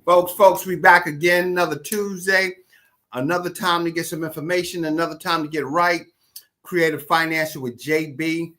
Folks, we back again another Tuesday, another time to get some information, another time to get right. Creative Financial with JB.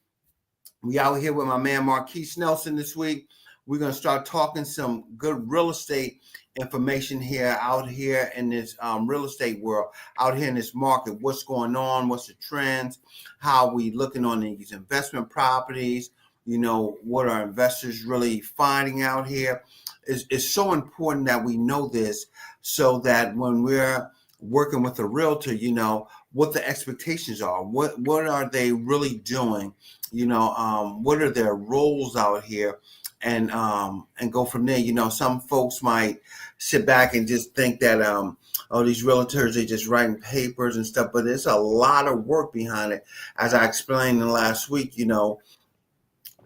We out here with my man Marquise Nelson this week. We're going to start talking some good real estate information out here in this real estate world, out here in this market. What's going on? What's the trends? How we looking on these investment properties? You know, what are investors really finding out here? It's so important that we know this so that when we're working with a realtor, you know, what the expectations are. What are they really doing? You know, what are their roles out here? And go from there. You know, some folks might sit back and just think that oh, these realtors, they just writing papers and stuff, but there's a lot of work behind it. As I explained in the last week, you know,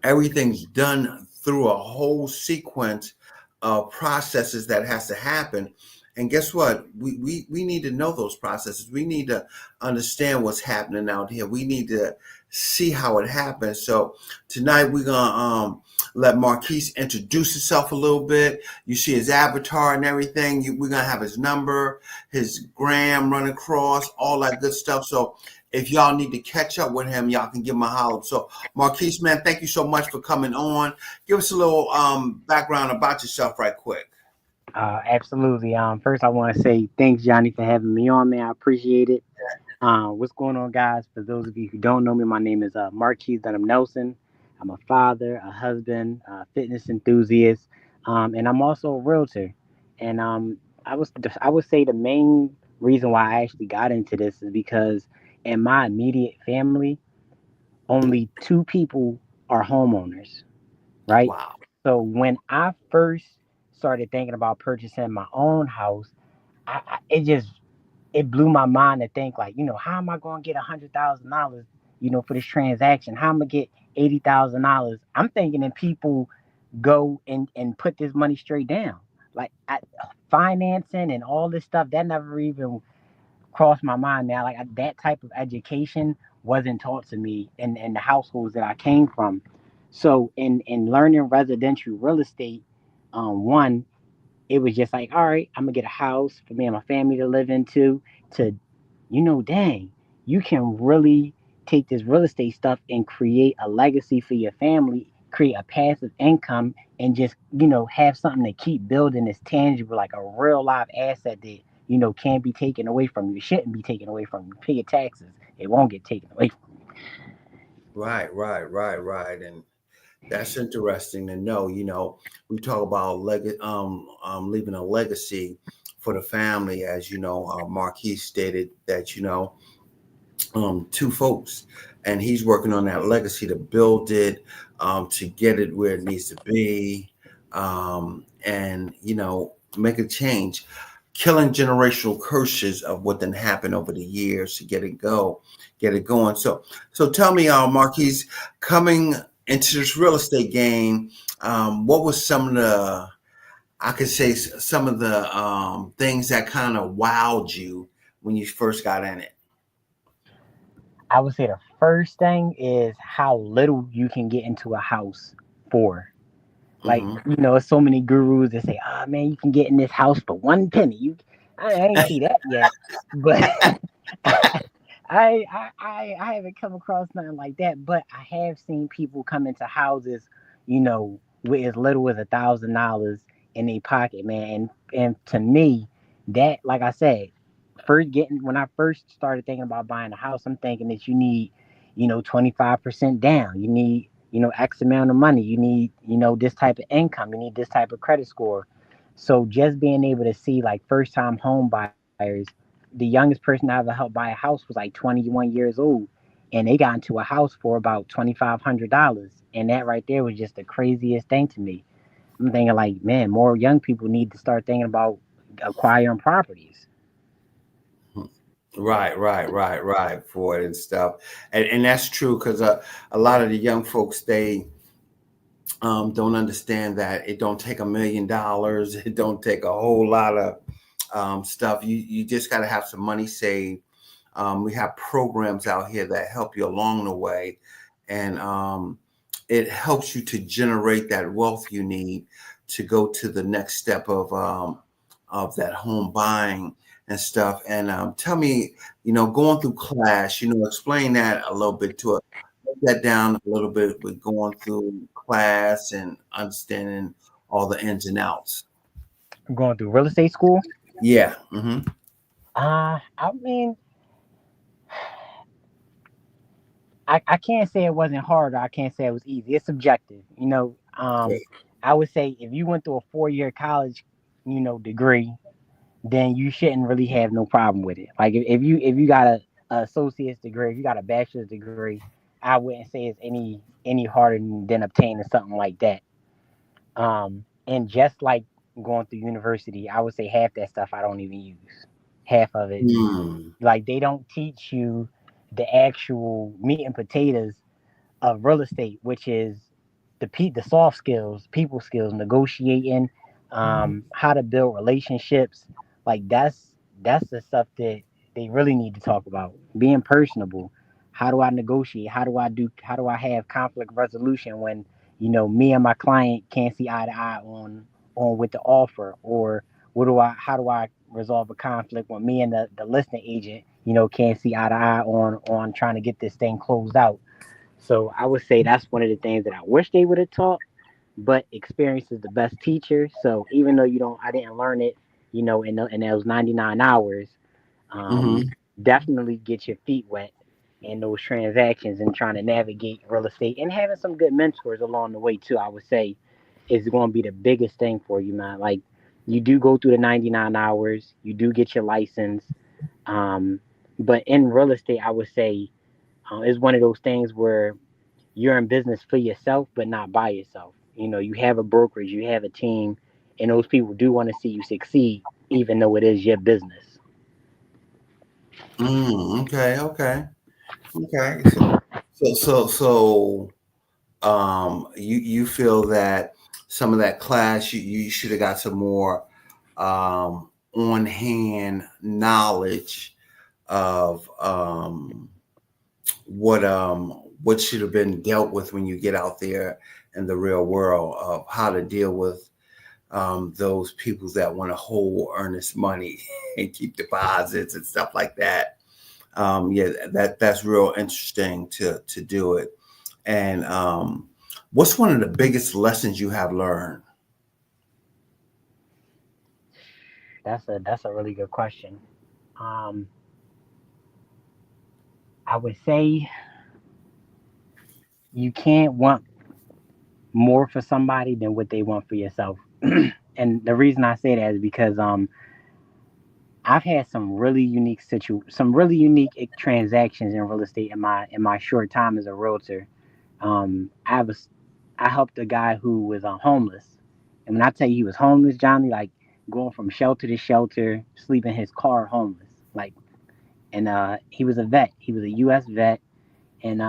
everything's done through a whole sequence of processes that has to happen. And guess what? We need to know those processes. We need to understand what's happening out here. We need to see how it happens. So tonight we're gonna let Marquise introduce himself a little bit. You see his avatar and everything. We're gonna have his number, his gram run across, all that good stuff. So if y'all need to catch up with him, y'all can give him a holler. So Marquise, man, thank you so much for coming on. Give us a little background about yourself right quick. Absolutely. First, I want to say thanks, Johnny, for having me on, man. I appreciate it. What's going on, guys? For those of you who don't know me, my name is Marquise Dunham Nelson. I'm a father, a husband, fitness enthusiast, and I'm also a realtor. And I would say the main reason why I actually got into this is because in my immediate family, only two people are homeowners, right? Wow. So when I first started thinking about purchasing my own house, it blew my mind to think like, how am I going to get $100,000, for this transaction? How am I gonna get $80,000? I'm thinking that people go and put this money straight down, like financing and all this stuff that never even crossed my mind. Now, like that type of education wasn't taught to me in the households that I came from. So in learning residential real estate, one, it was just like, all right, I'm gonna get a house for me and my family to live into. To, dang, you can really take this real estate stuff and create a legacy for your family, create a passive income, and just have something to keep building this tangible, like a real live asset that can't be taken away from you. It shouldn't be taken away from you. Pay your taxes; it won't get taken away from you. Right. And that's interesting to know. You know, we talk about leaving a legacy for the family, as you know. Marquis stated that two folks, and he's working on that legacy to build it, to get it where it needs to be, and make a change, killing generational curses of what then happened over the years to get it going. So tell me, Marquis, coming into this real estate game, what was some of the, I could say, some of the things that kind of wowed you when you first got in it? I would say the first thing is how little you can get into a house for. Like, Hmm. it's so many gurus that say, "Ah, man, you can get in this house for 1 penny." I ain't see that yet, but I haven't come across nothing like that. But I have seen people come into houses, with as little as $1,000 in their pocket, man. And to me, that, like I said, when I first started thinking about buying a house, I'm thinking that you need, 25% down. You need, X amount of money. You need, this type of income. You need this type of credit score. So just being able to see like first time home buyers, the youngest person I ever helped buy a house was like 21 years old. And they got into a house for about $2,500. And that right there was just the craziest thing to me. I'm thinking like, man, more young people need to start thinking about acquiring properties. Right. For it and stuff, and that's true because a lot of the young folks, they don't understand that it don't take $1 million. It don't take a whole lot of stuff. You just got to have some money saved. We have programs out here that help you along the way, and it helps you to generate that wealth you need to go to the next step of of that home buying and stuff. And tell me, going through class, explain that a little bit to it. Break that down a little bit with going through class and understanding all the ins and outs. Going through real estate school. Yeah. Mm-hmm. I mean, I can't say it wasn't hard or I can't say it was easy. It's subjective. I would say if you went through a 4-year college, degree, then you shouldn't really have no problem with it. Like if you got a associate's degree, if you got a bachelor's degree, I wouldn't say it's any harder than obtaining something like that. And just like going through university, I would say half that stuff I don't even use. Half of it, Mm. like they don't teach you the actual meat and potatoes of real estate, which is the soft skills, people skills, negotiating, how to build relationships. Like that's the stuff that they really need to talk about. Being personable. How do I negotiate? How do I have conflict resolution when me and my client can't see eye to eye on with the offer? Or how do I resolve a conflict when me and the listing agent can't see eye to eye on trying to get this thing closed out? So I would say that's one of the things that I wish they would have taught. But experience is the best teacher. So even though I didn't learn it, in those 99 hours, um, Mm-hmm. definitely get your feet wet in those transactions and trying to navigate real estate and having some good mentors along the way too. I would say is going to be the biggest thing for you, man. Like you do go through the 99 hours, you do get your license, um, but in real estate, I would say it's one of those things where you're in business for yourself, but not by yourself. You have a brokerage, you have a team, and those people do want to see you succeed, even though it is your business. Okay. Okay. Okay. So, you feel that some of that class you should have got some more on hand knowledge of what should have been dealt with when you get out there in the real world of how to deal with those people that want to hold earnest money and keep deposits and stuff like that. Yeah, that's real interesting to do it. And what's one of the biggest lessons you have learned? That's a really good question. Um, I would say you can't want more for somebody than what they want for yourself. And the reason I say that is because I've had some really unique transactions in real estate in my short time as a realtor. I was I helped a guy who was homeless, and when I tell you he was homeless, Johnny, like going from shelter to shelter, sleeping in his car, homeless, like, and he was a vet. He was a U.S. vet, and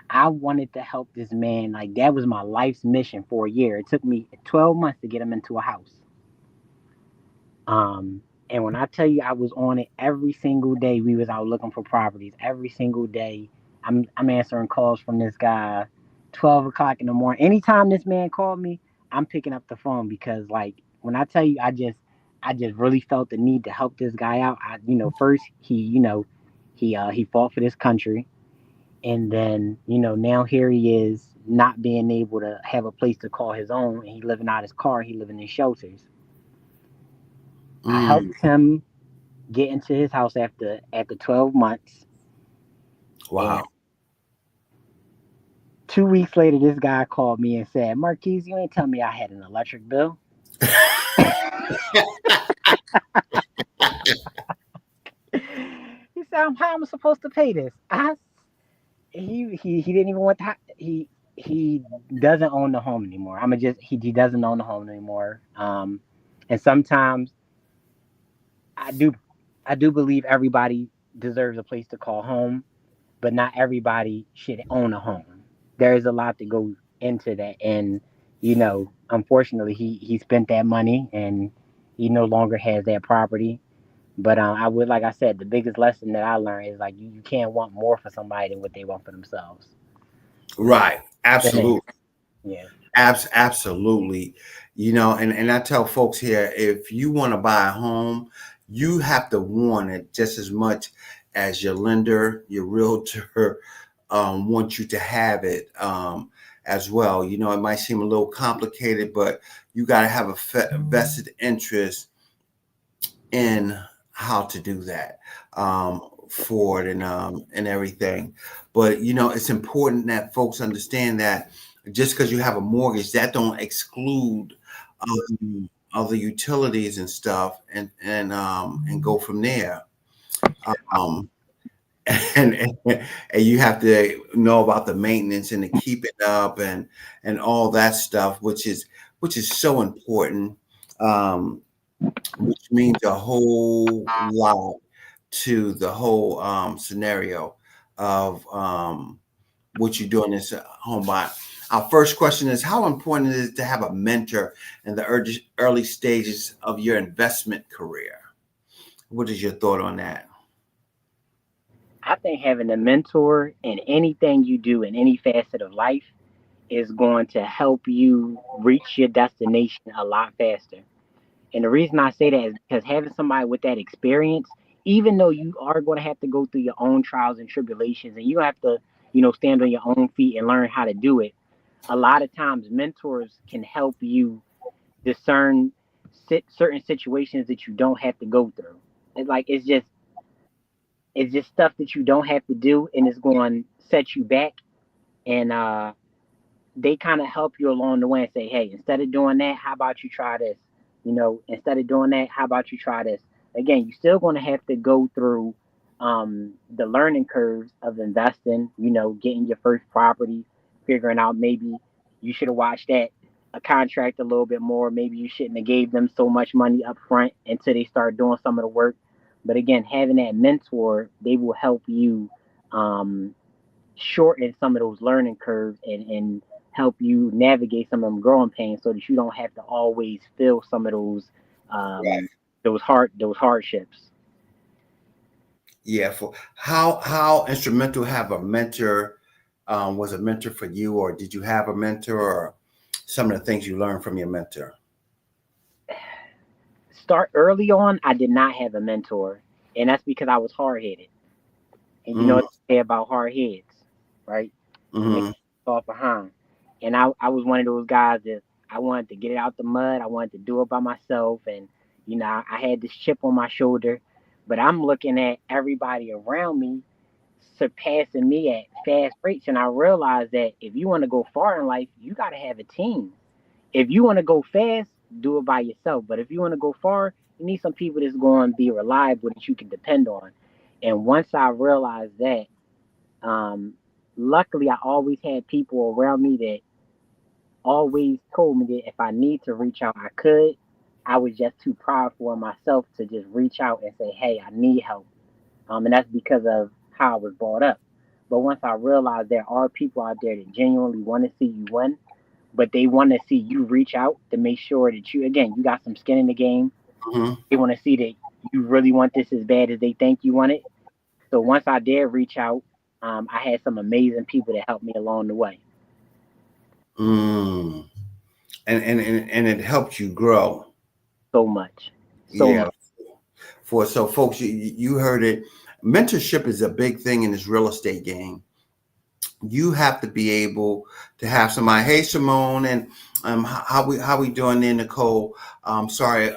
I wanted to help this man. Like that was my life's mission for a year. It took me 12 months to get him into a house. Um, and when I tell you I was on it every single day, we was out looking for properties every single day. I'm answering calls from this guy, 12 o'clock in the morning. Anytime this man called me, I'm picking up the phone because like when I tell you I just really felt the need to help this guy out. First he fought for this country, and then now here he is not being able to have a place to call his own, and he living out his car, he living in shelters. I Mm, helped him get into his house after 12 months. And wow. 2 weeks later, this guy called me and said, Marquise, you ain't tell me I had an electric bill. He said, how am I supposed to pay this? He didn't even want to, he doesn't own the home anymore. He doesn't own the home anymore. And sometimes I do, I do believe everybody deserves a place to call home, but not everybody should own a home. There is a lot to go into that, and unfortunately, he spent that money, and he no longer has that property. But I would, like I said, the biggest lesson that I learned is like you can't want more for somebody than what they want for themselves. Right. Go ahead. Absolutely. Yeah. Absolutely. And I tell folks here, if you want to buy a home, you have to want it just as much as your lender, your realtor, want you to have it as well. It might seem a little complicated, but you got to have a vested interest in how to do that for it and everything. But it's important that folks understand that just because you have a mortgage, that don't exclude other utilities and stuff, and go from there. Um, and you have to know about the maintenance and to keep it up and all that stuff, which is so important. Um, which means a whole lot to the whole scenario of what you do in this home buy. Our first question is, how important is it to have a mentor in the early stages of your investment career? What is your thought on that? I think having a mentor in anything you do in any facet of life is going to help you reach your destination a lot faster. And the reason I say that is because having somebody with that experience, even though you are going to have to go through your own trials and tribulations and you have to, stand on your own feet and learn how to do it, a lot of times mentors can help you discern certain situations that you don't have to go through. It's just stuff that you don't have to do, and it's going to set you back. And they kind of help you along the way and say, hey, instead of doing that, how about you try this? Instead of doing that, how about you try this? Again, you're still going to have to go through the learning curves of investing, getting your first property, figuring out maybe you should have watched that a contract a little bit more. Maybe you shouldn't have gave them so much money up front until they start doing some of the work. But again, having that mentor, they will help you um, shorten some of those learning curves and help you navigate some of them growing pains so that you don't have to always feel some of Right. um, those hardships. Yeah. For how instrumental have a mentor was a mentor for you, or did you have a mentor, or some of the things you learned from your mentor? Start early on, I did not have a mentor, and that's because I was hard headed. And you know Mm, what they say about hard heads, right? They mm-hmm. fall behind. And I was one of those guys that I wanted to get it out the mud. I wanted to do it by myself, and I had this chip on my shoulder. But I'm looking at everybody around me surpassing me at fast rates, and I realized that if you want to go far in life, you got to have a team. If you want to go fast, do it by yourself. But if you want to go far, you need some people that's going to be reliable that you can depend on. And once I realized that, um, luckily I always had people around me that always told me that if I need to reach out, I could. I was just too prideful in myself to just reach out and say, "Hey, I need help." And that's because of how I was brought up. But once I realized there are people out there that genuinely want to see you win, but they want to see you reach out to make sure that you got some skin in the game. Mm-hmm. They want to see that you really want this as bad as they think you want it. So once I did reach out, I had some amazing people that helped me along the way. Mm. And it helped you grow. So much, so Yeah. much. So folks, you heard it. Mentorship is a big thing in this real estate game. You have to be able to have somebody. Hey, Simone, and how we doing there, Nicole? Sorry,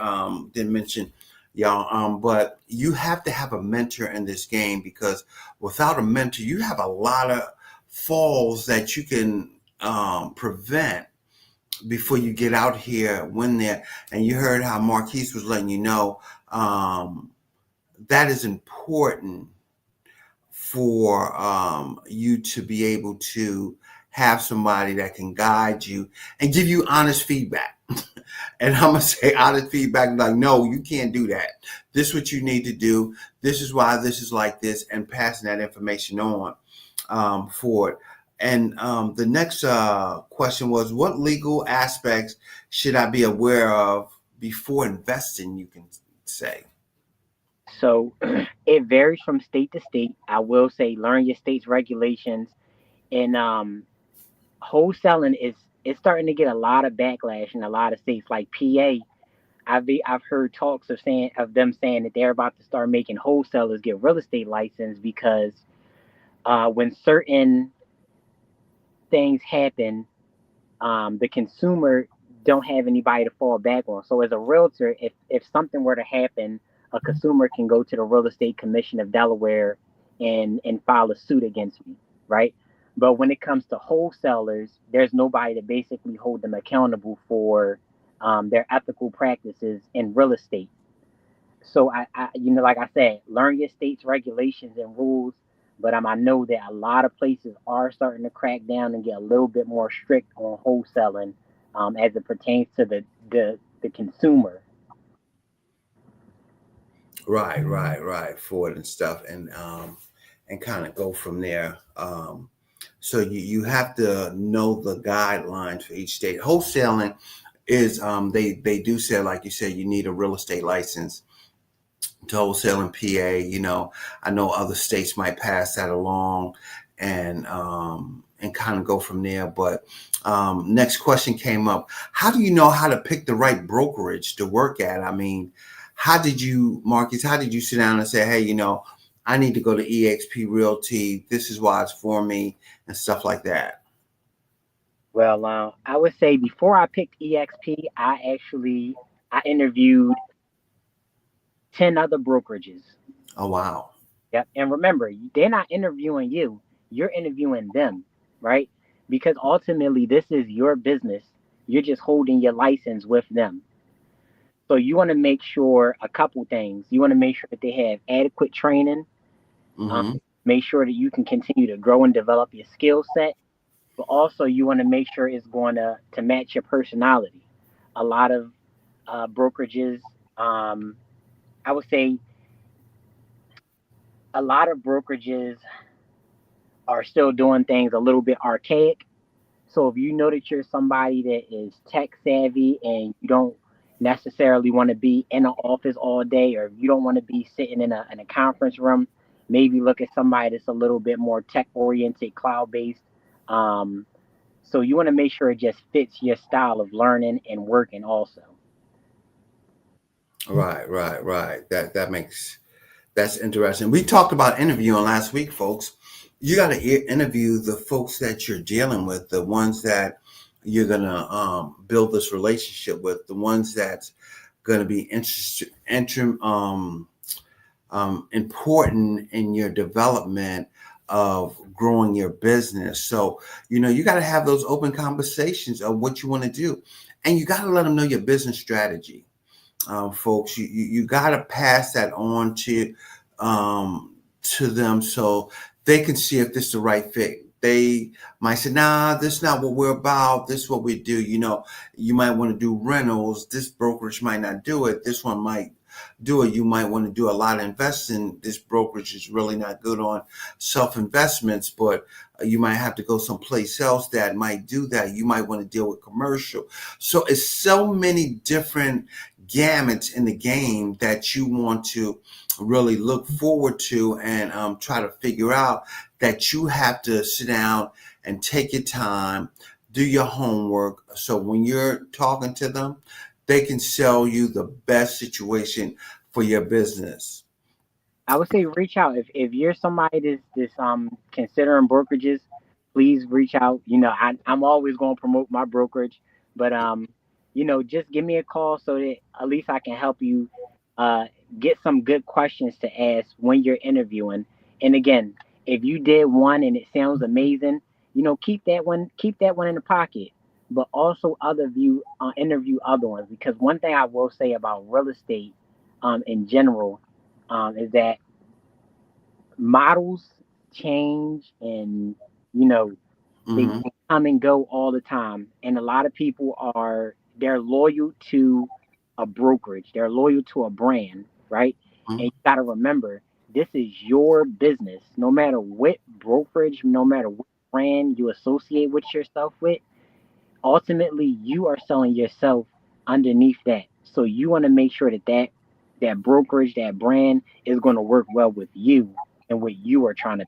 didn't mention y'all. But you have to have a mentor in this game, because without a mentor, you have a lot of falls that you can prevent before you get out here when there. And you heard how Marquise was letting you know, that is important for you to be able to have somebody that can guide you and give you honest feedback. And I'm gonna say honest feedback, like, no, you can't do that. This is what you need to do. This is why this is like this, and passing that information on for it. And the next question was, what legal aspects should I be aware of before investing? You can say. So it varies from state to state. I will say learn your state's regulations, and wholesaling it's starting to get a lot of backlash in a lot of states like PA. I've heard talks of them saying that they're about to start making wholesalers get real estate license because when certain things happen, the consumer don't have anybody to fall back on. So as a realtor, if something were to happen, a consumer can go to the Real Estate Commission of Delaware and file a suit against me, right? But when it comes to wholesalers, there's nobody to basically hold them accountable for their ethical practices in real estate. So like I said, learn your state's regulations and rules. But I know that a lot of places are starting to crack down and get a little bit more strict on wholesaling as it pertains to the consumer. Right. For it and stuff, and kind of go from there. So you have to know the guidelines for each state. Wholesaling is they do say, like you said, you need a real estate license to wholesale in PA. I know other states might pass that along, and kind of go from there. But next question came up: how do you know how to pick the right brokerage to work at? I mean, how did you, Marcus? How did you sit down and say, hey, I need to go to EXP Realty. This is why it's for me, and stuff like that. Well, I would say before I picked EXP, I interviewed 10 other brokerages. Oh, wow. Yep. And remember, they're not interviewing you, you're interviewing them, right? Because ultimately, this is your business. You're just holding your license with them. So you want to make sure a couple things. You want to make sure that they have adequate training. Mm-hmm. Make sure that you can continue to grow and develop your skill set. But also, you want to make sure it's going to match your personality. A lot of brokerages, I would say, a lot of brokerages are still doing things a little bit archaic. So if you know that you're somebody that is tech savvy and you don't necessarily want to be in an office all day, or you don't want to be sitting in a conference room, maybe look at somebody that's a little bit more tech oriented, cloud based. Um, so you want to make sure it just fits your style of learning and working also. Right. That's interesting. We talked about interviewing last week, folks. You got to interview the folks that you're dealing with, the ones that you're gonna build this relationship with, the ones that's gonna be important in your development of growing your business. So you got to have those open conversations of what you want to do, and you got to let them know your business strategy. Folks, you got to pass that on to them so they can see if this is the right fit. They might say, nah, this is not what we're about. This is what we do. You might want to do rentals. This brokerage might not do it. This one might do it. You might want to do a lot of investing. This brokerage is really not good on self-investments, but you might have to go someplace else that might do that. You might want to deal with commercial. So it's so many different gamuts in the game that you want to really look forward to, and try to figure out that you have to sit down and take your time, do your homework. So when you're talking to them, they can sell you the best situation for your business. I would say reach out if you're somebody that's considering brokerages, please reach out. I'm always going to promote my brokerage, but just give me a call so that at least I can help you uh get some good questions to ask when you're interviewing. And again, if you did one and it sounds amazing, keep that one in the pocket. But also other view interview other ones, because one thing I will say about real estate in general is that models change, and you know they Mm-hmm. come and go all the time, and a lot of people they're loyal to a brokerage, they're loyal to a brand, right? And you got to remember, this is your business. No matter what brokerage, no matter what brand you associate with yourself with, ultimately you are selling yourself underneath that. So you want to make sure that brokerage, that brand is going to work well with you and what you are trying to.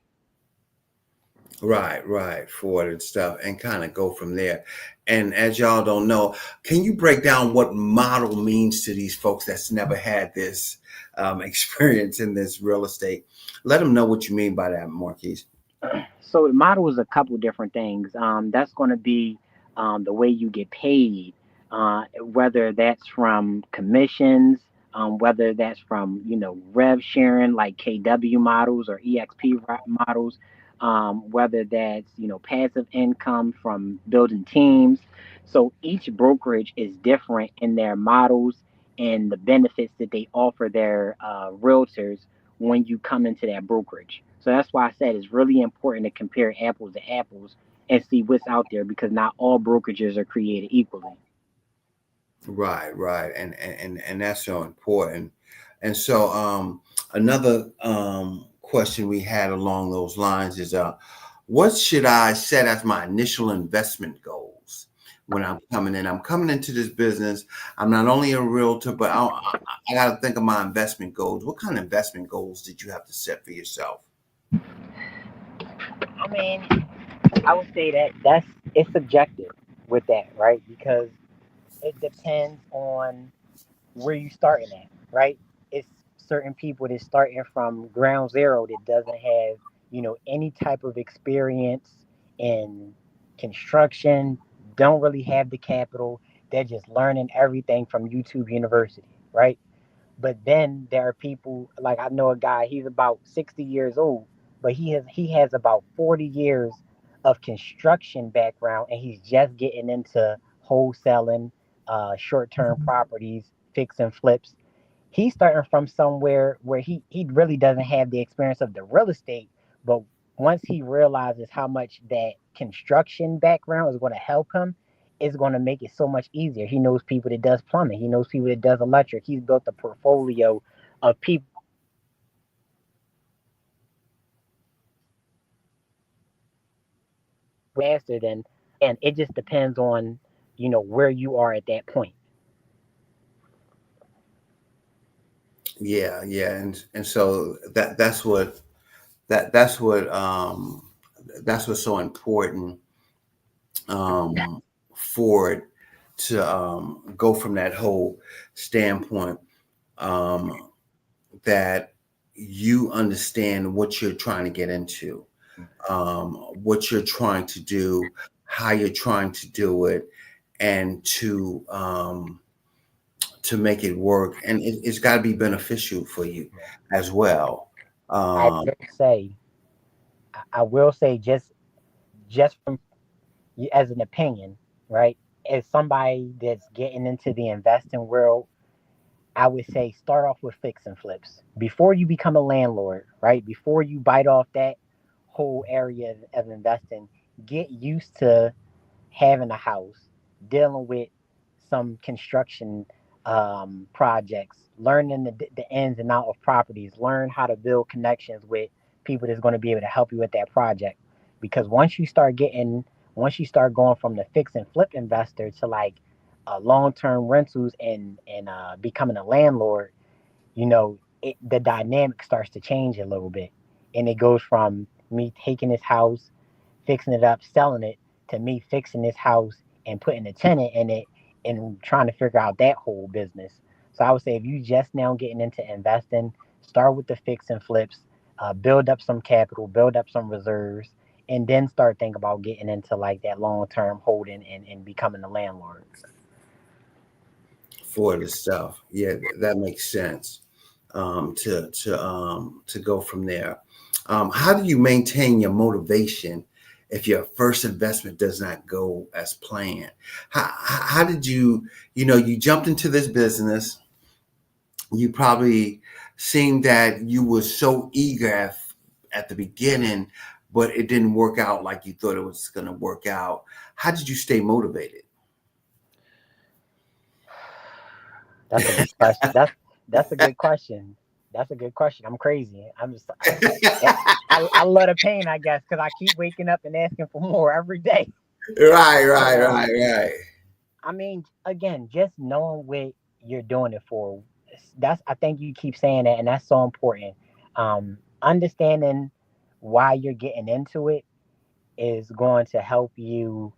Right, for it and stuff, and kind of go from there. And as y'all don't know, can you break down what model means to these folks that's never had this experience in this real estate? Let them know what you mean by that, Marquise. So the model is a couple different things. That's going to be the way you get paid, whether that's from commissions, whether that's from rev sharing like KW models or models, whether that's passive income from building teams. So each brokerage is different in their models and the benefits that they offer their realtors when you come into that brokerage. So that's why I said it's really important to compare apples to apples and see what's out there because not all brokerages are created equally. Right, and that's so important. And so another question we had along those lines is what should I set as my initial investment goals when I'm coming in? I'm coming into this business. I'm not only a realtor, but I got to think of my investment goals. What kind of investment goals did you have to set for yourself? I mean, I would say that that's it's subjective with that, right? Because it depends on where you starting at, right? It's certain people that starting from ground zero that doesn't have, any type of experience in construction, don't really have the capital. They're just learning everything from YouTube University, right? But then there are people like I know a guy, he's about 60 years old, but he has about 40 years of construction background and he's just getting into wholesaling short-term properties, fix and flips. He's starting from somewhere where he really doesn't have the experience of the real estate, but once he realizes how much that construction background is going to help him, it's going to make it so much easier. He knows people that does plumbing, he knows people that does electric. He's built a portfolio of people faster than, and it just depends on where you are at that point. Yeah, and so that's what that's what's so important for it to go from that whole standpoint, um, that you understand what you're trying to get into, what you're trying to do, how you're trying to do it, and to make it work. And it's got to be beneficial for you as well. I Um, will say, I will say just from as an opinion, right? As somebody that's getting into the investing world, I would say start off with fix and flips before you become a landlord, right? Before you bite off that whole area of investing, get used to having a house, dealing with some construction projects, learning the ins and out of properties, learn how to build connections with people that's going to be able to help you with that project. Because once you start going from the fix and flip investor to like long term rentals and becoming a landlord, the dynamic starts to change a little bit, and it goes from me taking this house, fixing it up, selling it, to me fixing this house and putting a tenant in it and trying to figure out that whole business. So I would say if you just now getting into investing, start with the fix and flips, build up some capital, build up some reserves, and then start thinking about getting into like that long term holding and becoming a landlord. for the stuff. Yeah, that makes sense. To go from there. How do you maintain your motivation if your first investment does not go as planned? How did you jumped into this business? You probably seemed that you were so eager at the beginning, but it didn't work out like you thought it was going to work out. How did you stay motivated? That's a good question. That's a good question. That's a good question. I'm crazy. I love the pain, I guess, because I keep waking up and asking for more every day. Right, But right, right, right. I mean, again, just knowing what you're doing it for. That's I think you keep saying that, and that's so important. Understanding why you're getting into it, is going to help you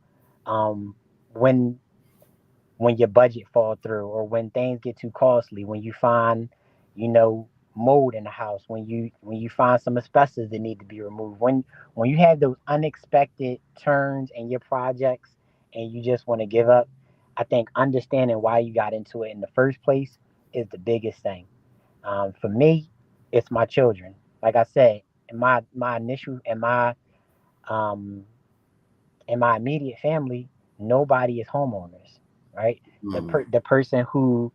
um, when your budget fall through, or when things get too costly, when you find, you know, mold in the house, when you find some asbestos that need to be removed, when you have those unexpected turns in your projects and you just want to give up. I think understanding why you got into it in the first place is the biggest thing. For me, it's my children. Like I said, in my initial um in my immediate family, nobody is homeowners, right? Mm, The person who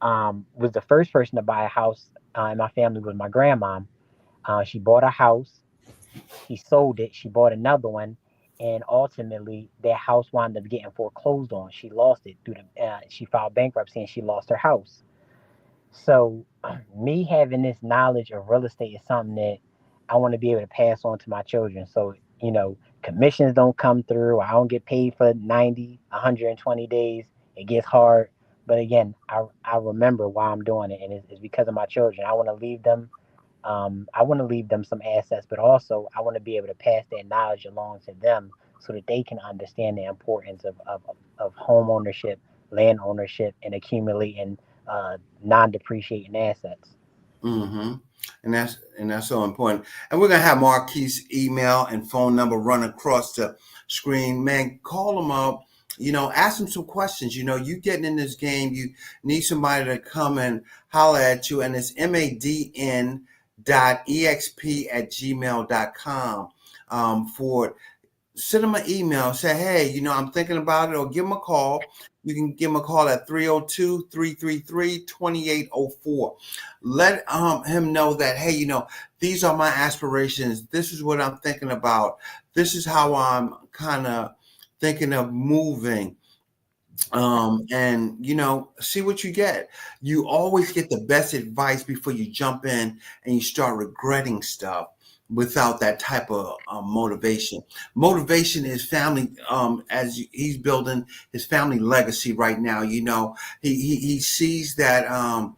was the first person to buy a house in my family was my grandma. She bought a house, she sold it, she bought another one, and ultimately their house wound up getting foreclosed on. She lost it through the she filed bankruptcy and she lost her house. So, me having this knowledge of real estate is something that I want to be able to pass on to my children. So, commissions don't come through. I don't get paid for 90, 120 days. It gets hard. But again, I remember why I'm doing it, and it's because of my children. I want to leave them some assets, but also I want to be able to pass that knowledge along to them so that they can understand the importance of home ownership, land ownership, and accumulating non-depreciating assets. mm-hmm. And that's so important. And we're gonna have Marquise email and phone number run across the screen. Man, call them up. Ask them some questions. You getting in this game, you need somebody to come and holler at you. And it's madn.exp@gmail.com for send them an email, say, hey, I'm thinking about it, or give them a call. You can give them a call at 302-333-2804. Let him know that, hey, these are my aspirations. This is what I'm thinking about. This is how I'm kind of thinking of moving. And see what you get. You always get the best advice before you jump in and you start regretting stuff without that type of motivation is family. He's building his family legacy right now. He sees that home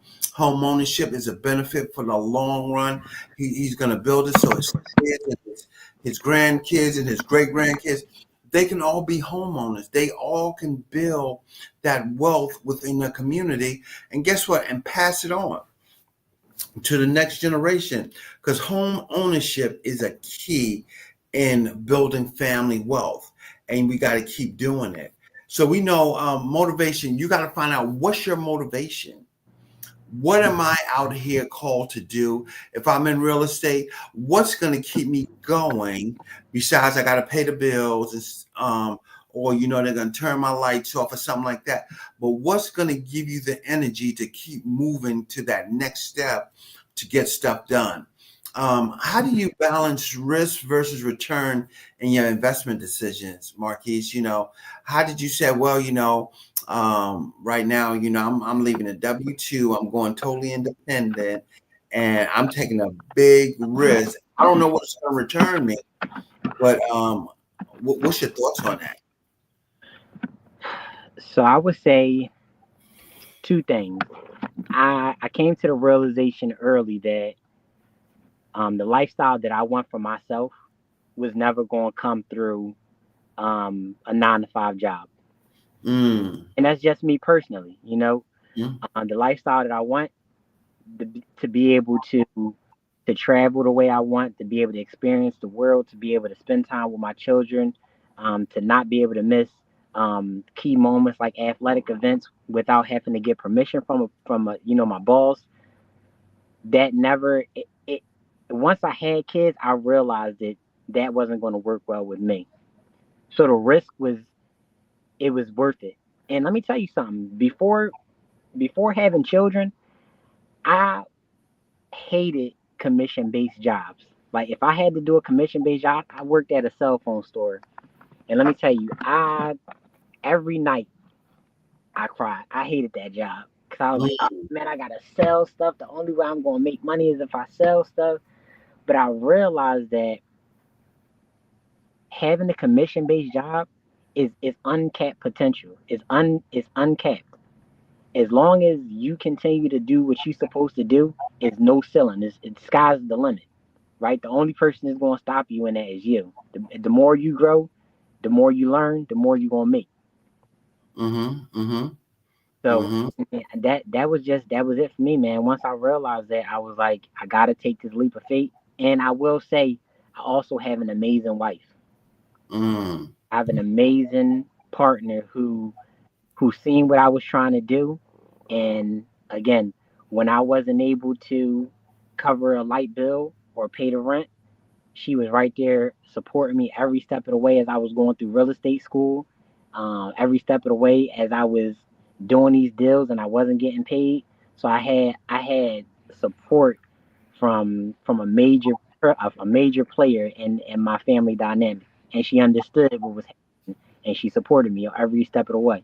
ownership is a benefit for the long run. He's going to build it so his kids and his grandkids and his great grandkids, they can all be homeowners. They all can build that wealth within the community, and guess what? And pass it on to the next generation, because home ownership is a key in building family wealth, and we got to keep doing it. So we know motivation. You got to find out what's your motivation. What am I out here called to do? If I'm in real estate, what's going to keep me going? Besides, I got to pay the bills, or they're going to turn my lights off or something like that. But what's going to give you the energy to keep moving to that next step to get stuff done? How do you balance risk versus return in your investment decisions, Marquise? How did you say, well, right now, I'm leaving a W-2. I'm going totally independent, and I'm taking a big risk. I don't know what's going to return me, but what's your thoughts on that? So I would say two things. I came to the realization early that the lifestyle that I want for myself was never going to come through a 9 to 5 job. Mm, And that's just me personally. mm, The lifestyle that I want, to be able to travel the way I want, to be able to experience the world, to be able to spend time with my children, to not be able to miss key moments like athletic events without having to get permission from my boss. That never it Once I had kids, I realized that that wasn't going to work well with me. So the risk was it was worth it. And let me tell you something. Before having children, I hated commission based jobs. Like if I had to do a commission based job, I worked at a cell phone store. And let me tell you, I every night I cried. I hated that job. Cause I was like, oh mm, man, I gotta sell stuff. The only way I'm gonna make money is if I sell stuff. But I realized that having a commission based job is uncapped potential. Is uncapped. As long as you continue to do what you're supposed to do, it's no ceiling. It's sky's the limit. right? The only person that's going to stop you in that is you. The more you grow, the more you learn, the more you're going to make. Mm-hmm. Mm-hmm. So Mm-hmm. yeah, that was it for me, man. Once I realized that, I was like, I got to take this leap of faith. And I will say, I also have an amazing wife. Mm. I have an amazing partner who seen what I was trying to do. And again, when I wasn't able to cover a light bill or pay the rent, she was right there supporting me every step of the way as I was going through real estate school, every step of the way as I was doing these deals and I wasn't getting paid. So I had support from a major player in my family dynamic, and she understood what was happening, and she supported me every step of the way.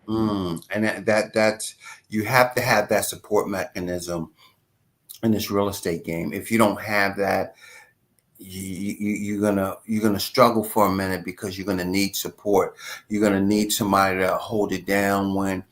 Mm. And that's you have to have that support mechanism in this real estate game. If you don't have that, you're gonna struggle for a minute because you're gonna need support. You're gonna need somebody to hold it down when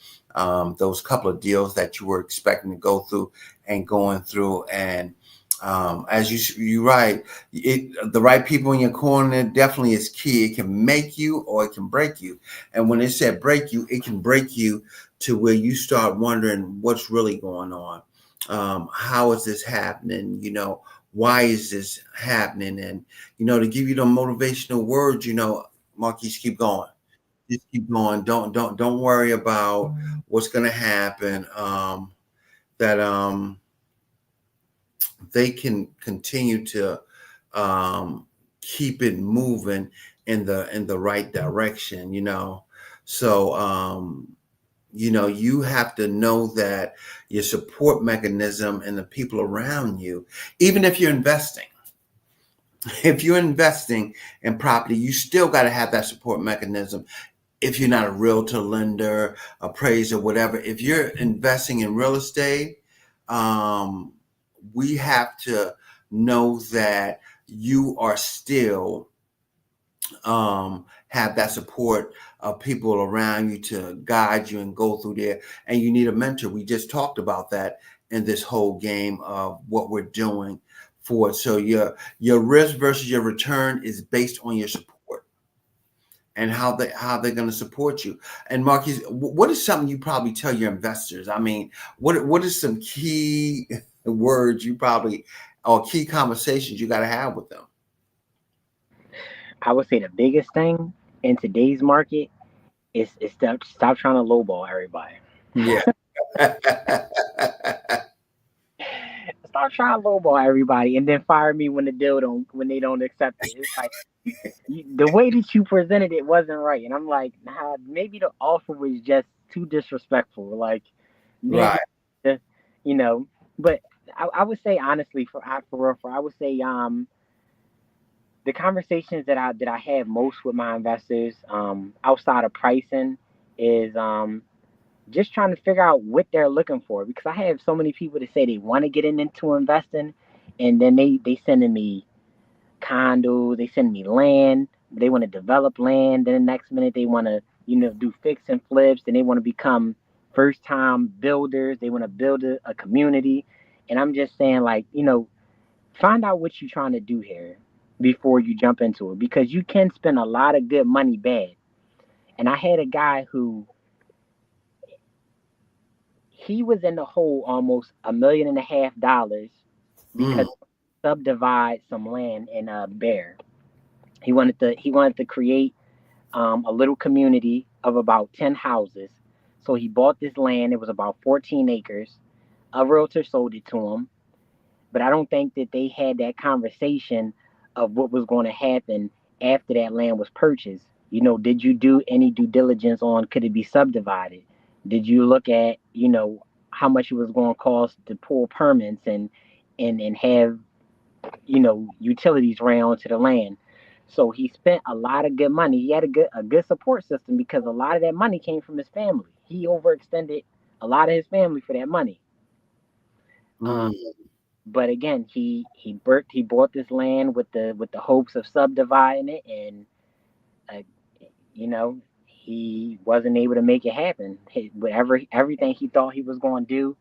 those couple of deals that you were expecting to go through and going through. And as you right, the right people in your corner definitely is key. It can make you or it can break you. And when it said break you, it can break you to where you start wondering what's really going on. How is this happening? Why is this happening? And to give you the motivational words, Marquise, keep going. Just keep going. Don't worry about what's gonna happen. That they can continue to keep it moving in the right direction. So you have to know that your support mechanism and the people around you, even if you're investing in property, you still got to have that support mechanism. If you're not a realtor, lender, appraiser, whatever, if you're investing in real estate, um, we have to know that you are still have that support of people around you to guide you and go through there. And you need a mentor. We just talked about that in this whole game of what we're doing for it. So your risk versus your return is based on your support and how they're going to support you. And Marquis, what is something you probably tell your investors? I mean, what is some key words you probably or key conversations you got to have with them? I would say the biggest thing in today's market is stop trying to lowball everybody. Yeah. Stop trying to lowball everybody, and then fire me when they don't accept it. It's like the way that you presented it wasn't right, and I'm like, nah, maybe the offer was just too disrespectful. Like maybe, Right. the, you know. But I would say honestly, for real, I would say the conversations that I have most with my investors, outside of pricing, is just trying to figure out what they're looking for, because I have so many people that say they want to get into investing, and then they sending me condos, they send me land, they want to develop land. Then the next minute they want to do fix and flips, and they want to become first time builders. They want to build a community, and I'm just saying, like, find out what you're trying to do here before you jump into it, because you can spend a lot of good money bad. And I had a guy who he was in the hole almost $1.5 million because Mm, subdivide some land in a bear. He wanted to create a little community of about 10 houses. So he bought this land. It was about 14 acres. A realtor sold it to him, but I don't think that they had that conversation of what was going to happen after that land was purchased. Did you do any due diligence on, could it be subdivided? Did you look at, how much it was going to cost to pull permits and have, utilities ran onto the land? So he spent a lot of good money. He had a good support system because a lot of that money came from his family. He overextended a lot of his family for that money. Um, mm, but again, he bought this land with the hopes of subdividing it, and uh, he wasn't able to make it happen. Whatever everything he thought he was going to do,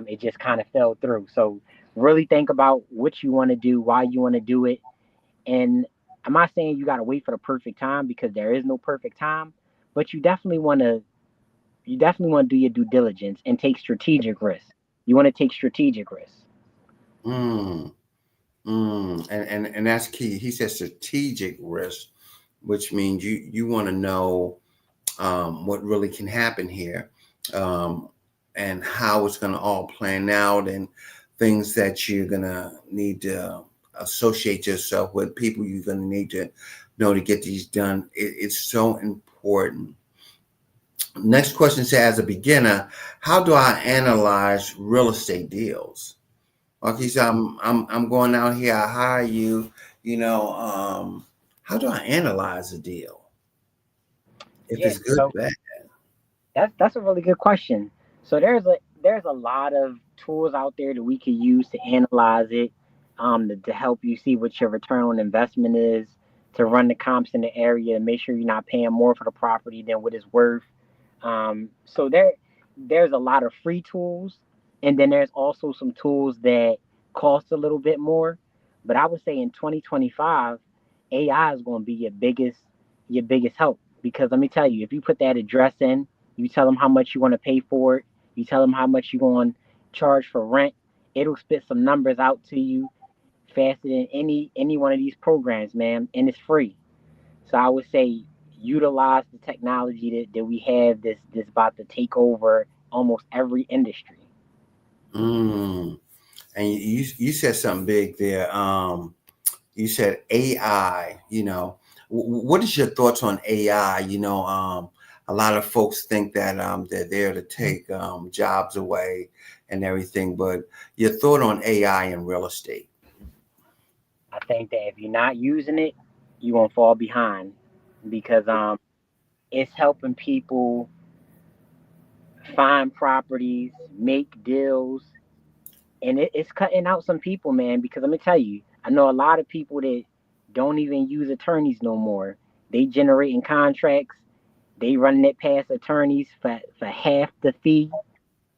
it just kind of fell through. So Really think about what you want to do, why you want to do it. And I'm not saying you got to wait for the perfect time because there is no perfect time, but you definitely want to do your due diligence and take strategic risks. You want to take strategic risks. Mm, and that's key. He said strategic risk, which means you want to know what really can happen here, um, and how it's going to all plan out, and things that you're going to need to associate yourself with, people you're going to need to know to get these done. It's so important. Next question says, as a beginner, how do I analyze real estate deals? Okay, so I'm going out here, I hire you, you know, how do I analyze a deal? If Yeah. it's good, So bad. that's a really good question. So there's a lot of tools out there that we could use to analyze it, to help you see what your return on investment is, to run the comps in the area and make sure you're not paying more for the property than what it's worth. So there's a lot of free tools, and then there's also some tools that cost a little bit more. But I would say in 2025, AI is going to be your biggest help because let me tell you, if you put that address in, you tell them how much you want to pay for it, you tell them how much you're going to charge for rent, it'll spit some numbers out to you faster than any one of these programs, man, and it's free. So I would say utilize the technology that we have that's about to take over almost every industry. Mm. And you said something big there. You said AI. What is your thoughts on AI? A lot of folks think that they're there to take jobs away and everything, but your thought on AI in real estate? I think that if you're not using it, you're gonna fall behind because it's helping people find properties, make deals, and it's cutting out some people, man. Because let me tell you, I know a lot of people that don't even use attorneys no more. They generating contracts, they running it past attorneys for half the fee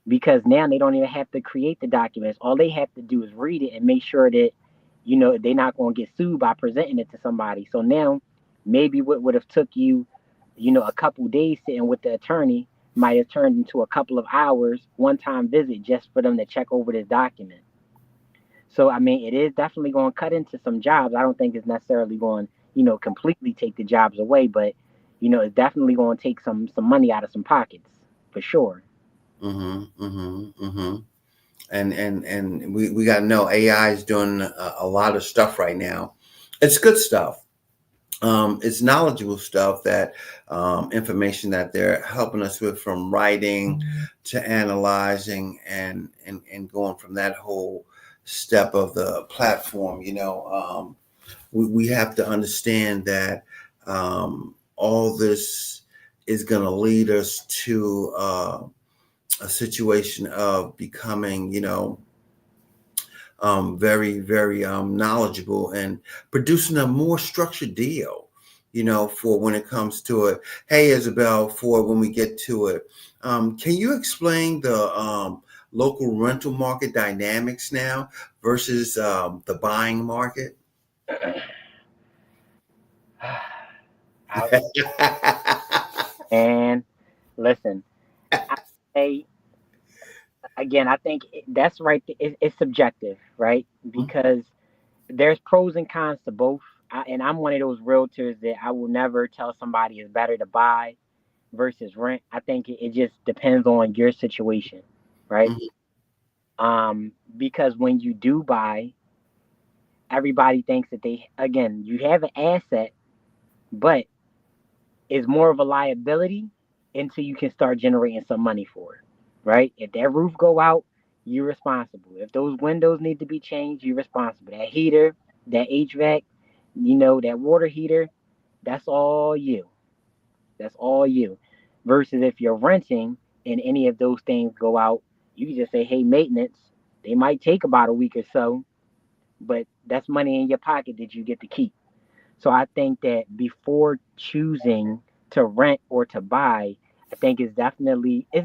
because now they don't even have to create the documents. All they have to do is read it and make sure that they're not going to get sued by presenting it to somebody. So now maybe what would have took you, a couple days sitting with the attorney might have turned into a couple of hours one time visit just for them to check over this document. So I mean, it is definitely going to cut into some jobs. I don't think it's necessarily going, completely take the jobs away, but it's definitely going to take some money out of some pockets for sure. Mm-hmm. Mm-hmm. Mm-hmm. And we got to know AI is doing a lot of stuff right now. It's good stuff. It's knowledgeable stuff, that information that they're helping us with, from writing to analyzing, and going from that whole step of the platform. We have to understand that all this is going to lead us to a situation of becoming, very, very knowledgeable, and producing a more structured deal, for when it comes to it. Hey, Isabel, for when we get to it, can you explain the local rental market dynamics now versus the buying market? I, and listen, I say again, I think that's right. It's subjective, right? Because there's pros and cons to both. And I'm one of those realtors that I will never tell somebody it's better to buy versus rent. I think it just depends on your situation, right? Mhm. Because when you do buy, everybody thinks that again, you have an asset, but it's more of a liability until you can start generating some money for it, right? If that roof go out, you're responsible. If those windows need to be changed, you're responsible. That heater, that HVAC, that water heater, that's all you. That's all you. Versus if you're renting and any of those things go out, you can just say, hey, maintenance. They might take about a week or so, but that's money in your pocket that you get to keep. So I think that before choosing to rent or to buy, I think it's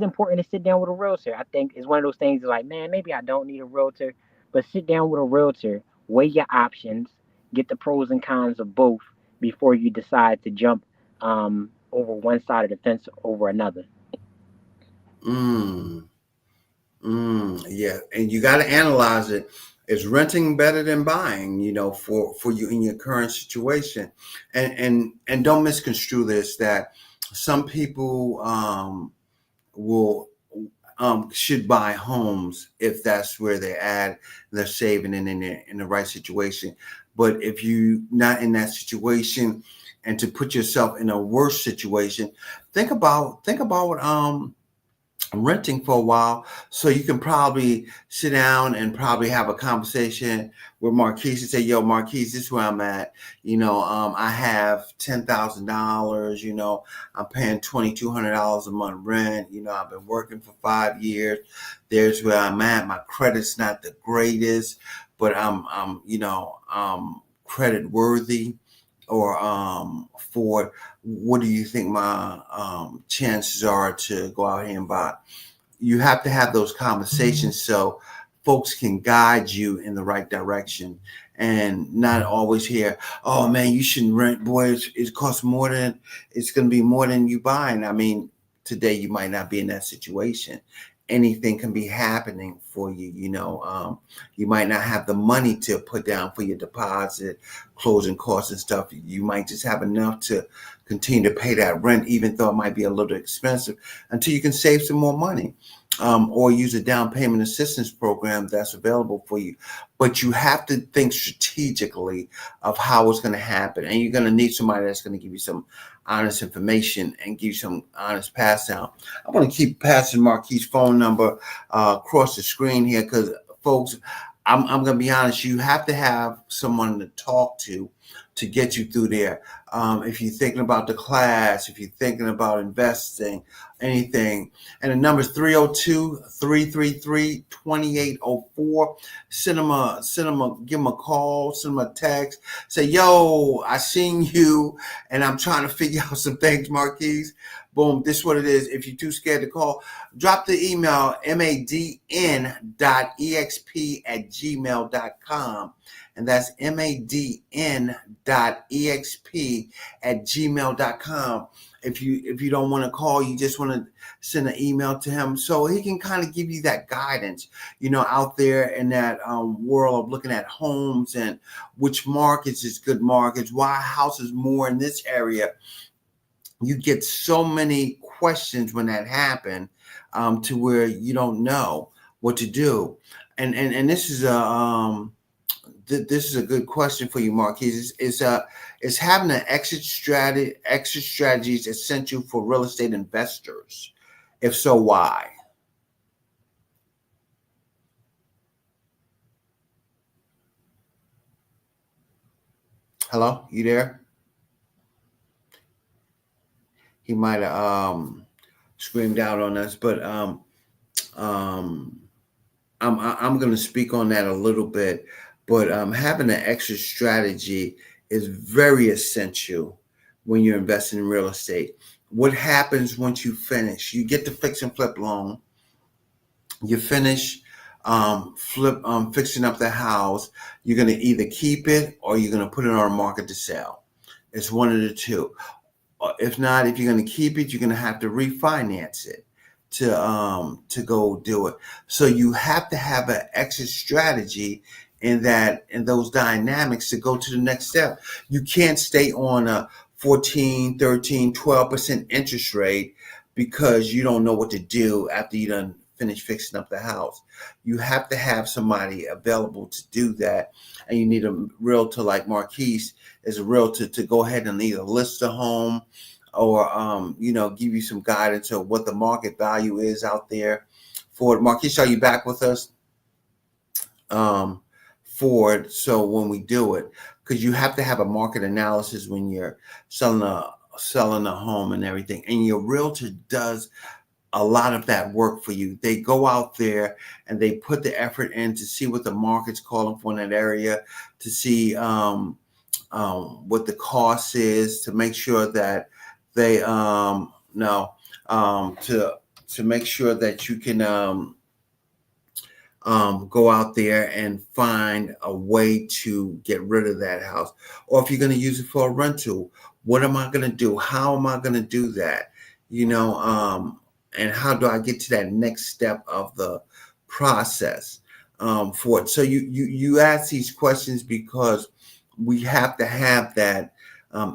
important to sit down with a realtor. I think it's one of those things like, man, maybe I don't need a realtor, But sit down with a realtor, weigh your options, get the pros and cons of both before you decide to jump over one side of the fence over another. Mm, yeah, and you got to analyze it. Is renting better than buying? For you in your current situation, and don't misconstrue this that some people will should buy homes if that's where they're at, they're saving and in the right situation. But if you not in that situation, and to put yourself in a worse situation, think about renting for a while, so you can probably sit down and probably have a conversation with Marquise and say, yo, Marquise, this is where I'm at. I have $10,000. I'm paying $2,200 a month rent. I've been working for 5 years. There's where I'm at. My credit's not the greatest, but I'm credit worthy. Or for what do you think my chances are to go out here and buy? You have to have those conversations so folks can guide you in the right direction, and not always hear, oh man, you shouldn't rent. Boy, it costs more than it's going to be more than you buying. I mean, today you might not be in that situation. Anything can be happening for you. You might not have the money to put down for your deposit, closing costs and stuff. You might just have enough to continue to pay that rent, even though it might be a little expensive, until you can save some more money, or use a down payment assistance program that's available for you. But you have to think strategically of how it's going to happen, and you're going to need somebody that's going to give you some honest information and give you some honest pass down. I'm going to keep passing Marquis' phone number across the screen here, because folks, I'm going to be honest, you have to have someone to talk to get you through there. If you're thinking about the class, if you're thinking about investing, anything. And the number is 302-333-2804. Give them a call, send them a text. Say, yo, I seen you and I'm trying to figure out some things, Marquise. Boom, this is what it is. If you're too scared to call, drop the email, madn.exp@gmail.com. And that's madn.exp@gmail.com. If you don't want to call, you just want to send an email to him, so he can kind of give you that guidance, out there in that world of looking at homes and which markets is good markets, why houses more in this area. You get so many questions when that happens, to where you don't know what to do. And this is a good question for you, Marquise. Is having an exit strategies essential for real estate investors? If so, why? Hello, you there? He might have screamed out on us, but um, I'm going to speak on that a little bit. But having an exit strategy is very essential when you're investing in real estate. What happens once you finish? You get the fix and flip loan. You finish fixing up the house. You're going to either keep it or you're going to put it on the market to sell. It's one of the two. If not, if you're going to keep it, you're going to have to refinance it to go do it. So you have to have an exit strategy in those dynamics to go to the next step. You can't stay on a 14, 13, 12% interest rate because you don't know what to do after you done finish fixing up the house. You have to have somebody available to do that, and you need a realtor like Marquise is a realtor to go ahead and either list the home or give you some guidance on what the market value is out there for it. Marquise, are you back with us? For it, so when we do it, because you have to have a market analysis when you're selling a home and everything, and your realtor does a lot of that work for you. They go out there and they put the effort in to see what the market's calling for in that area, to see what the cost is, to make sure that they know to make sure that you can go out there and find a way to get rid of that house. Or if you're going to use it for a rental, what am I going to do? How am I going to do that? You know, and how do I get to that next step of the process for it? So you ask these questions because we have to have that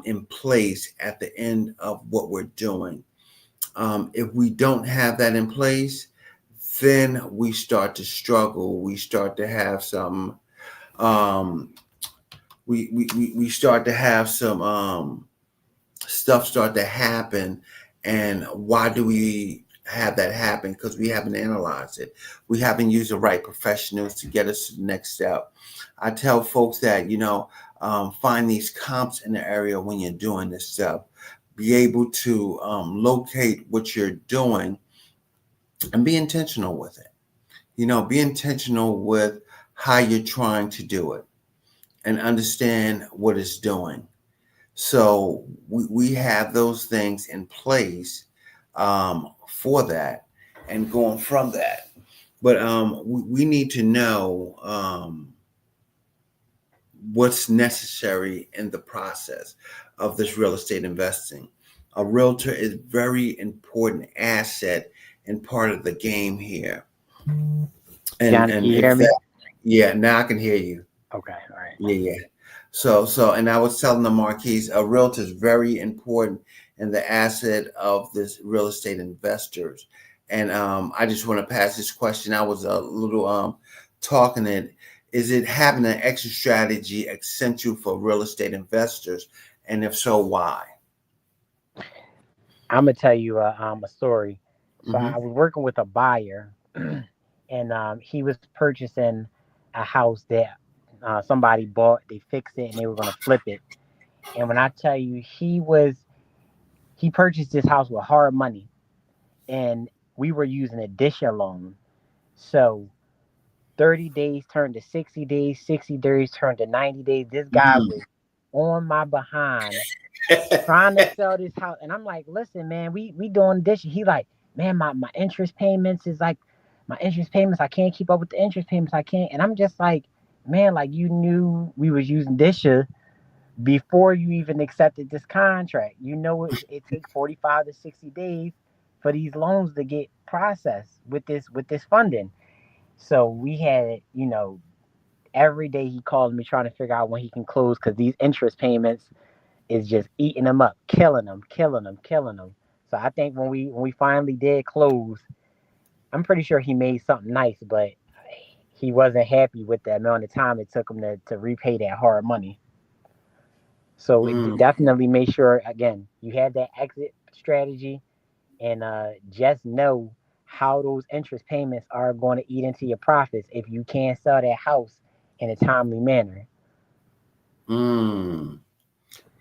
in place at the end of what we're doing. If we don't have that in place, then we start to struggle. We start to have some. Um, we start to have some stuff start to happen. And why do we have that happen? Because we haven't analyzed it. We haven't used the right professionals to get us to the next step. I tell folks that, find these comps in the area when you're doing this stuff. Be able to locate what you're doing and be intentional with it. Be intentional with how you're trying to do it and understand what it's doing. So we have those things in place for that and going from that. But we need to know what's necessary in the process of this real estate investing. A realtor is very important asset and part of the game here. And Johnny, can and you in hear me? fact, yeah, now I can hear you. Okay, all right. Yeah, yeah. And I was telling the Marquise, a realtor is very important in the asset of this real estate investors. And I just want to pass this question. I was a little talking it. Is it having an exit strategy essential for real estate investors? And if so, why? I'm gonna tell you a story. So Mm-hmm. I was working with a buyer, and he was purchasing a house that somebody bought. They fixed it and they were gonna flip it. And when I tell you, he purchased this house with hard money, and we were using a Disha loan. So 30 days turned to 60 days, 60 days turned to 90 days. This guy was on my behind trying to sell this house. And I'm like, listen, man, we doing this. He like, man, my interest payments is like my interest payments. I can't keep up with the interest payments. I can't. And I'm just like, man, like you knew we was using Disha before you even accepted this contract. You know it takes 45 to 60 days for these loans to get processed with this funding. So we had, every day he called me trying to figure out when he can close because these interest payments is just eating him up, killing him, killing him, killing him. So I think when we finally did close, I'm pretty sure he made something nice, but he wasn't happy with the amount of time it took him to repay that hard money. So Mm. definitely make sure again you have that exit strategy and just know how those interest payments are going to eat into your profits if you can't sell that house in a timely manner. Mm.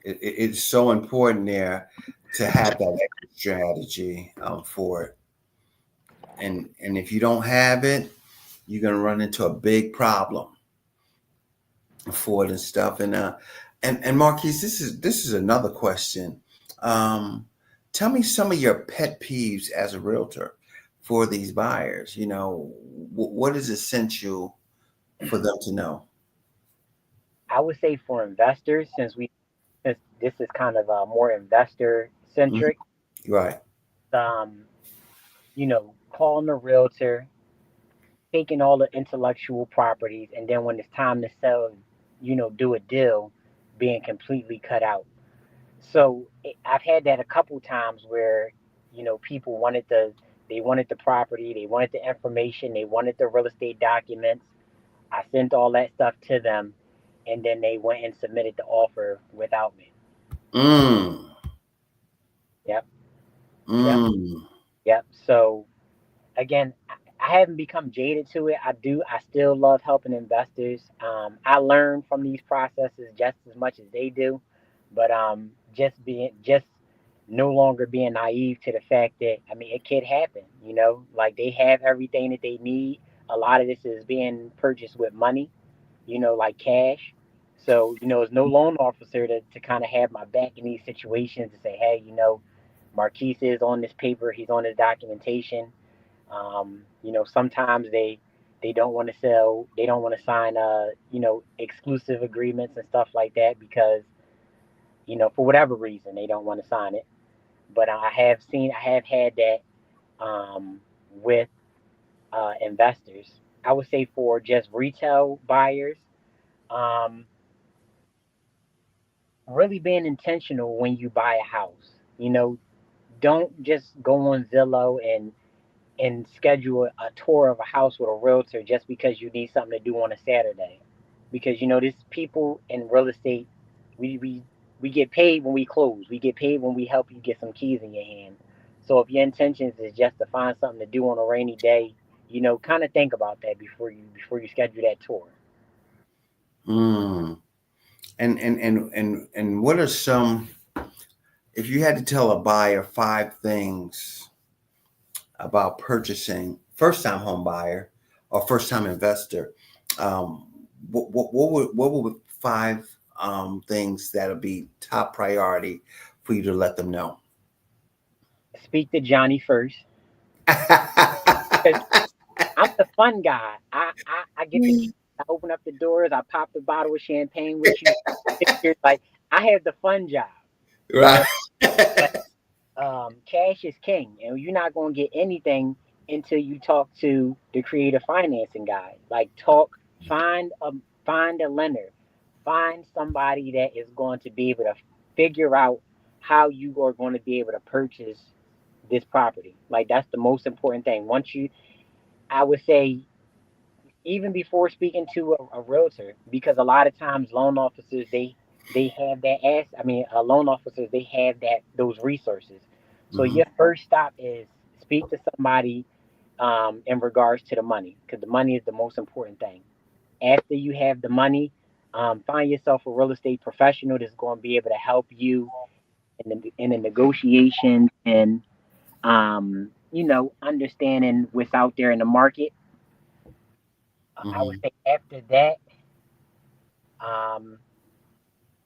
It's so important there to have that exit strategy for it. And if you don't have it, you're gonna run into a big problem for it and stuff. And Marquise, this is another question. Um, Tell me some of your pet peeves as a realtor for these buyers. What is essential for them to know? I would say for investors, since this is kind of more investor Mhm. centric, Right. um, calling a realtor, taking all the intellectual properties, and then when it's time to sell, do a deal, being completely cut out. So I've had that a couple times where, people they wanted the property, they wanted the information, they wanted the real estate documents. I sent all that stuff to them, and then they went and submitted the offer without me. Mm. Yep, yep, Mm. yep. So again, I haven't become jaded to it. I still love helping investors. I learn from these processes just as much as they do, but just no longer being naive to the fact that I mean it could happen. Like they have everything that they need. A lot of this is being purchased with money, like cash. So there's no loan officer to kind of have my back in these situations to say, hey, Marquise is on this paper, he's on his documentation. Sometimes They don't want to sell. They don't want to sign, exclusive agreements and stuff like that because, for whatever reason, they don't want to sign it. But I have had that with investors. I would say for just retail buyers, um, really being intentional when you buy a house. Don't just go on Zillow and schedule a tour of a house with a realtor just because you need something to do on a Saturday. Because this people in real estate, we we we get paid when we close. We get paid when we help you get some keys in your hand. So if your intentions is just to find something to do on a rainy day, kind of think about that before you schedule that tour. Mm. And what are some, if you had to tell a buyer 5 things about purchasing, first time home buyer or first time investor, um, what would 5 things that'll be top priority for you to let them know? Speak to Johnny first because I'm the fun guy. I get the keys. I open up the doors. I pop the bottle of champagne with you. Pictures like I have the fun job, you Right. know. But cash is king, and you're not gonna get anything until you talk to the creative financing guy. Like find a find a lender, find somebody that is going to be able to figure out how you are going to be able to purchase this property. Like that's the most important thing. I would say even before speaking to a realtor, because a lot of times loan officers they have that ass. I mean, loan officers they have those resources. So Hmm. your first stop is speak to somebody in regards to the money, because the money is the most important thing. After you have the money, find yourself a real estate professional that's going to be able to help you in the negotiation and understanding what's out there in the market. I would Hmm. say after that, um,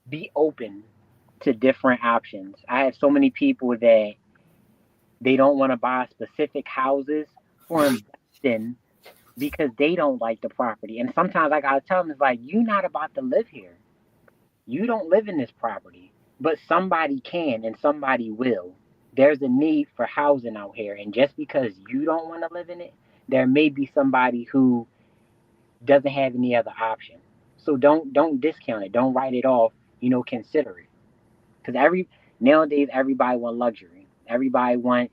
be open to different options. I have so many people that they don't want to buy specific houses for investing because they don't like the property. And sometimes I gotta tell them it's like you're not about to live here. You don't live in this property, but somebody can and somebody will. There's a need for housing out here, and just because you don't want to live in it, there may be somebody who doesn't have any other option. So don't discount it. Don't write it off. Consider it. Because nowadays everybody want luxury. Everybody want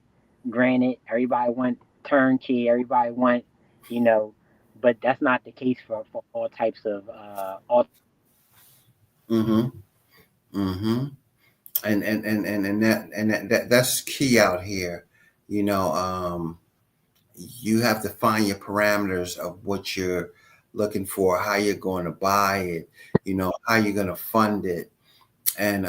granite. Everybody want turnkey. Everybody want, you know, but that's not the case for all types of all. Hmm. Hmm. And that's key out here. You know, you have to find your parameters of what you're looking for, how you're going to buy it, how you're going to fund it, and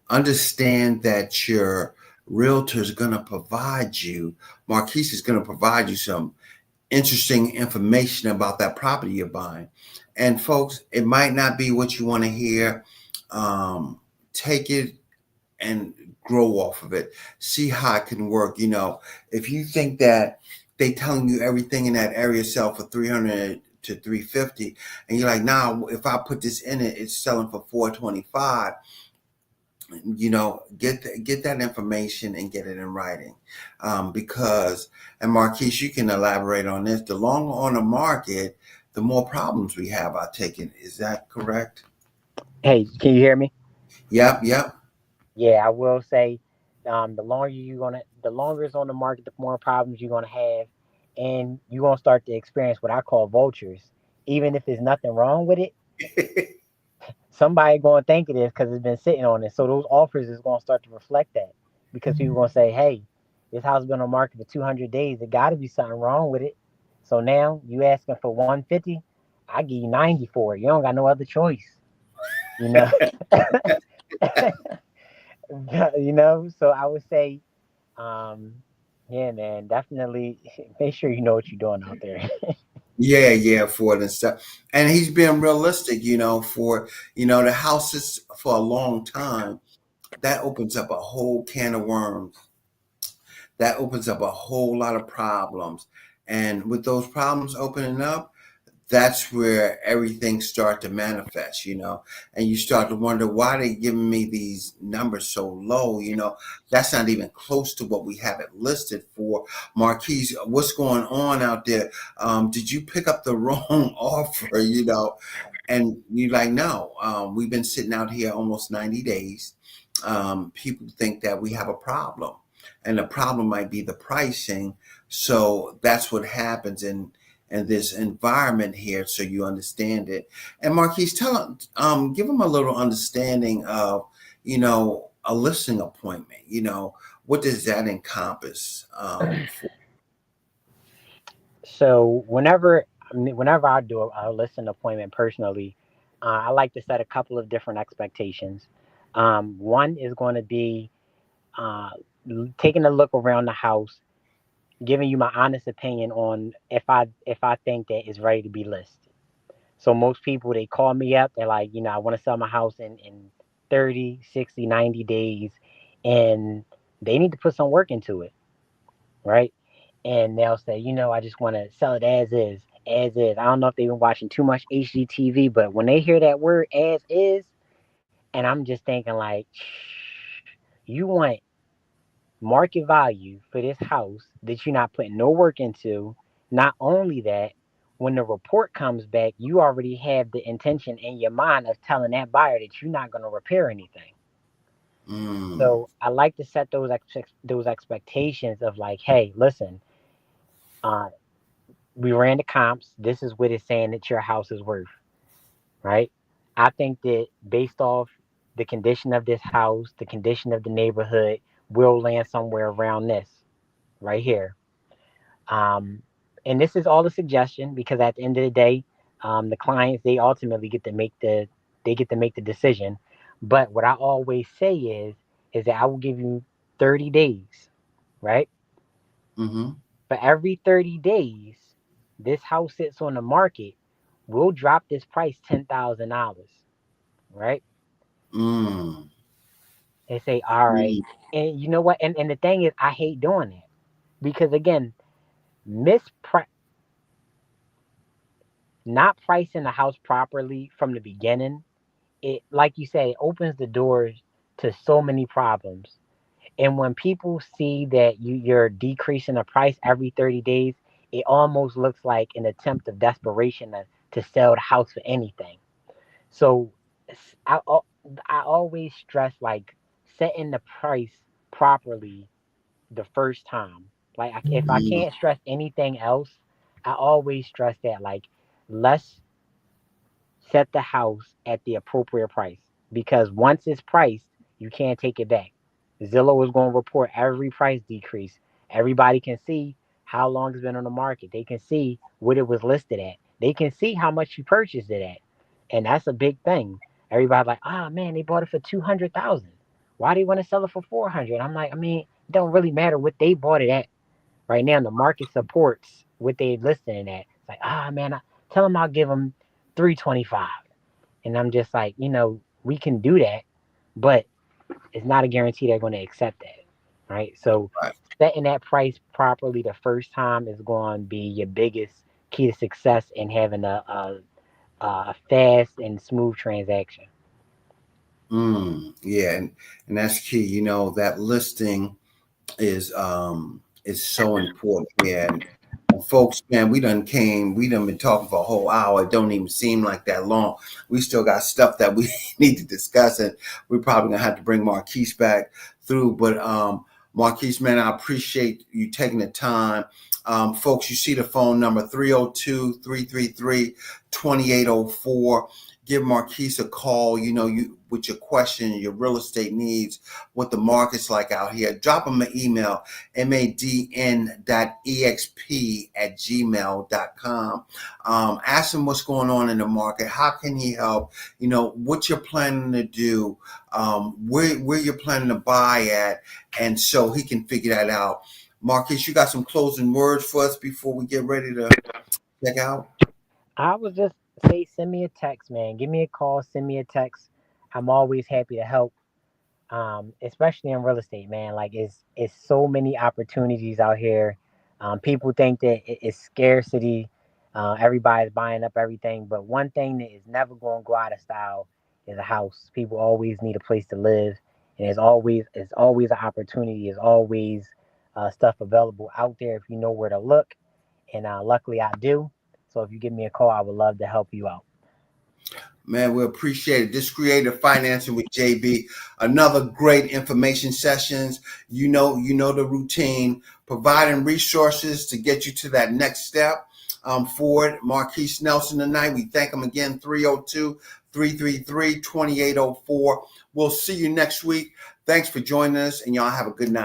understand that your realtor is going to provide you, Marquise is going to provide you some interesting information about that property you're buying. And folks, it might not be what you want to hear. Take it and grow off of it. See how it can work. If you think that they telling you everything in that area sell for 300 to 350, and you're like, nah, if I put this in it, it's selling for 425. Get that information and get it in writing, because, and Marquise, you can elaborate on this. The longer on the market, the more problems we have. I take it. Is that correct? Hey, can you hear me? Yep. Yep. Yeah, I will say, the longer it's on the market, the more problems you're gonna have, and you're gonna start to experience what I call vultures. Even if there's nothing wrong with it, somebody gonna think it is because it's been sitting on it. So those offers is gonna start to reflect that because people gonna say, "Hey, this house been on market for 200 days. It got to be something wrong with it." So now you asking for 150, I give you 90 for it. You don't got no other choice, you know. So I would say, um, yeah, man, definitely make sure you know what you're doing out there. Yeah, yeah, for it and stuff. And he's being realistic, for the houses for a long time. That opens up a whole can of worms. That opens up a whole lot of problems. And with those problems opening up, that's where everything start to manifest, and you start to wonder why they giving me these numbers so low. That's not even close to what we have it listed for. Marquise, what's going on out there? Did you pick up the wrong offer? And you're like, no, we've been sitting out here almost 90 days. People think that we have a problem, and the problem might be the pricing. So that's what happens in this environment here, so you understand it. And Marquise, give them a little understanding of, a listing appointment. What does that encompass? So whenever I do a listing appointment personally, I like to set a couple of different expectations. One is going to be uh, taking a look around the house, giving you my honest opinion on if I think that it's ready to be listed. So most people, they call me up, they're like, I want to sell my house in 30, 60, 90 days, and they need to put some work into it, right? And they'll say, I just want to sell it as is, as is. I don't know if they've been watching too much HGTV, but when they hear that word as is, and I'm just thinking like, you want market value for this house that you're not putting no work into. Not only that, when the report comes back, you already have the intention in your mind of telling that buyer that you're not going to repair anything. Mm, So I like to set those expectations of like, hey, listen, uh, we ran the comps. This is what it's saying that your house is worth, right? I think that based off the condition of this house, the condition of the neighborhood, we'll land somewhere around this right here. Um, and this is all a suggestion because at the end of the day, the clients, they ultimately get to make the decision. But what I always say is that I will give you 30 days, right? mm-hmm, For every 30 days, this house sits on the market, we'll drop this price $10,000, right? mm, And say, all right. mm, And you know what? And the thing is, I hate doing that because again, mispri- not pricing the house properly from the beginning, it, like you say, it opens the doors to so many problems. And when people see that you're decreasing the price every 30 days, it almost looks like an attempt of desperation to sell the house for anything. So I always stress like setting the price properly the first time. Like if I mm, can't stress anything else, I always stress that like let's set the house at the appropriate price because once it's priced, you can't take it back. Zillow is going to report every price decrease. Everybody can see how long it's been on the market. They can see what it was listed at. They can see how much you purchased it at, and that's a big thing. Everybody's like, "Ah, man, they bought it for 200,000. Why do you want to sell it for 400?" I'm like, I mean, it don't really matter what they bought it at. Right now, the market supports what they listing it at. It's like, ah, man, tell them I'll give them 325. And I'm just like, we can do that, but it's not a guarantee they're going to accept that. Right. So right. setting that price properly the first time is going to be your biggest key to success in having a fast and smooth transaction. Yeah, and that's key. That listing is so important. Yeah, and folks, man, we done been talking for a whole hour. It don't even seem like that long. We still got stuff that we need to discuss, and we're probably gonna have to bring Marquise back through. But Marquise, man, I appreciate you taking the time. Folks, you see the phone number 302-333-2804. Give Marquise a call, you with your question, your real estate needs, what the market's like out here. Drop him an email, madn.exp@gmail.com. Ask him what's going on in the market. How can he help? What you're planning to do, where you're planning to buy at, and so he can figure that out. Marcus, you got some closing words for us before we get ready to check out? I was just say, send me a text, man. Give me a call, send me a text. I'm always happy to help. Especially in real estate, man. Like it's so many opportunities out here. People think that it's scarcity. Everybody's buying up everything, but one thing that is never going to go out of style is a house. People always need a place to live, and it's always an opportunity. There's always stuff available out there if you know where to look. And luckily, I do. So if you give me a call, I would love to help you out. Man, we appreciate it. This creative financing with JB, another great information sessions. You know the routine, providing resources to get you to that next step. Forward, Marquise Nelson tonight. We thank him again, 302-333-2804. We'll see you next week. Thanks for joining us, and y'all have a good night.